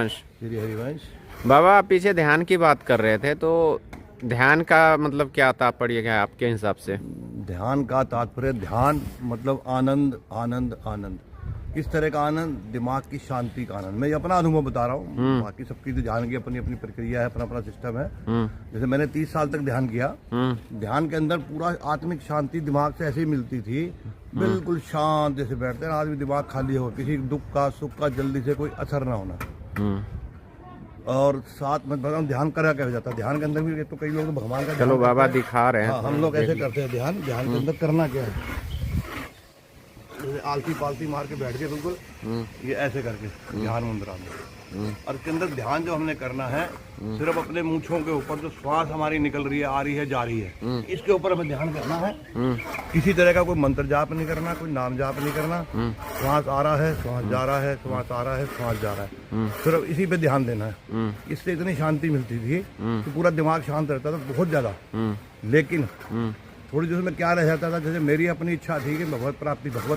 श्री हरिवंश। बाबा, आप पीछे ध्यान की बात कर रहे थे, तो ध्यान का मतलब क्या तात्पर्य है आपके हिसाब से? ध्यान का तात्पर्य, ध्यान मतलब आनंद आनंद आनंद। किस तरह का आनंद? दिमाग की शांति का आनंद। मैं ये अपना अनुभव बता रहा हूँ, बाकी सबकी तो ध्यान की अपनी अपनी प्रक्रिया है, अपना अपना सिस्टम है। जैसे मैंने 30 साल तक ध्यान किया। ध्यान के अंदर पूरा आत्मिक शांति दिमाग से ऐसे ही मिलती थी, बिल्कुल शांत जैसे बैठते हैं आदमी, दिमाग खाली हो, किसी दुख का सुख का जल्दी से कोई असर ना होना। और साथ में बताऊँ ध्यान करा क्या हो जाता है ध्यान के अंदर भी, तो कई लोग तो भगवान का चलो बाबा दिखा रहे हैं। हाँ, हम लोग ऐसे करते हैं ध्यान के अंदर करना क्या है, आलती पालती मार के बैठ के बिल्कुल ये ऐसे करके ध्यान मुद्रा में। और इसके अंदर ध्यान जो हमने करना है सिर्फ अपने मूंछों के ऊपर, जो श्वास हमारी निकल रही है, आ रही है, जा रही है, इसके ऊपर हमें ध्यान करना है। किसी तरह का कोई मंत्र जाप नहीं करना, कोई नाम जाप नहीं करना। श्वास आ रहा है, श्वास जा रहा है, श्वास आ रहा है, श्वास जा रहा है, सिर्फ इसी पे ध्यान देना है। इससे इतनी शांति मिलती थी कि पूरा दिमाग शांत रहता था, बहुत ज्यादा। लेकिन थोड़ी देर में क्या रह जाता था, जैसे मेरी अपनी इच्छा थी कि भगवत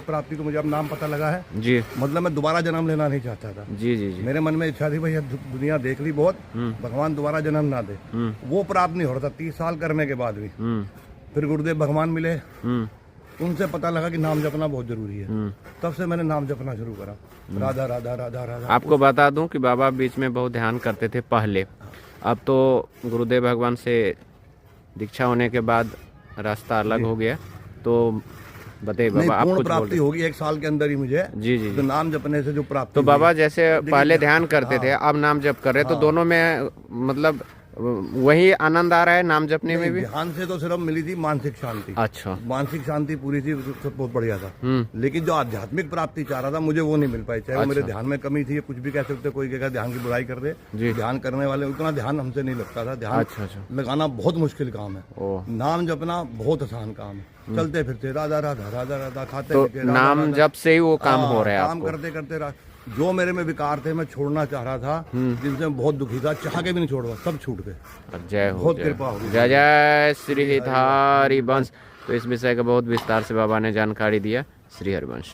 प्राप्ति तो मुझे अब नाम पता लगा है जी, मतलब मैं दोबारा जन्म लेना नहीं चाहता था। जी जी जी। मेरे मन में इच्छा थी भाई दुनिया देख ली बहुत, भगवान दोबारा जन्म ना दे। वो प्राप्त नहीं हो रहा था 30 साल करने के बाद भी। फिर गुरुदेव भगवान मिले, उनसे पता लगा कि नाम जपना बहुत जरूरी है। तब से मैंने नाम जपना शुरू करा, राधा राधा राधा राधा। आपको बता दूं कि बाबा बीच में बहुत ध्यान करते थे पहले, अब तो गुरुदेव भगवान से दीक्षा होने के बाद रास्ता अलग हो गया। तो बताइए बाबा, आप कुछ प्राप्ति होगी 1 साल के अंदर ही मुझे। जी जी। तो नाम जपने से जो प्राप्ति, तो बाबा जैसे पहले ध्यान करते थे, अब नाम जप कर रहे, तो दोनों में मतलब वही आनंद आ रहा है नाम जपने में भी? ध्यान से तो सिर्फ मिली थी मानसिक शांति। अच्छा, मानसिक शांति पूरी थी, सब बहुत बढ़िया था। लेकिन जो आध्यात्मिक प्राप्ति चाह रहा था मुझे, वो नहीं मिल पाई। चाहे वो मेरे ध्यान में कमी थी, कुछ भी कह सकते, कोई कहेगा ध्यान की बुराई कर दे। ध्यान करने वाले उतना ध्यान हमसे नहीं लगता था। ध्यान लगाना बहुत मुश्किल काम है, नाम जपना बहुत आसान काम है। चलते फिरते राधा राधा राधा राधा, खाते तो नाम जप से ही वो काम हो रहा है? काम करते करते जो मेरे में विकार थे, मैं छोड़ना चाह रहा था, जिनसे मैं बहुत दुखी था, चाह के भी नहीं छोड़, सब छूट गए। जय हो, बहुत कृपा हो गई। जय जय श्री हरिवंश। तो इस विषय का बहुत विस्तार से बाबा ने जानकारी दिया। श्री हरिवंश।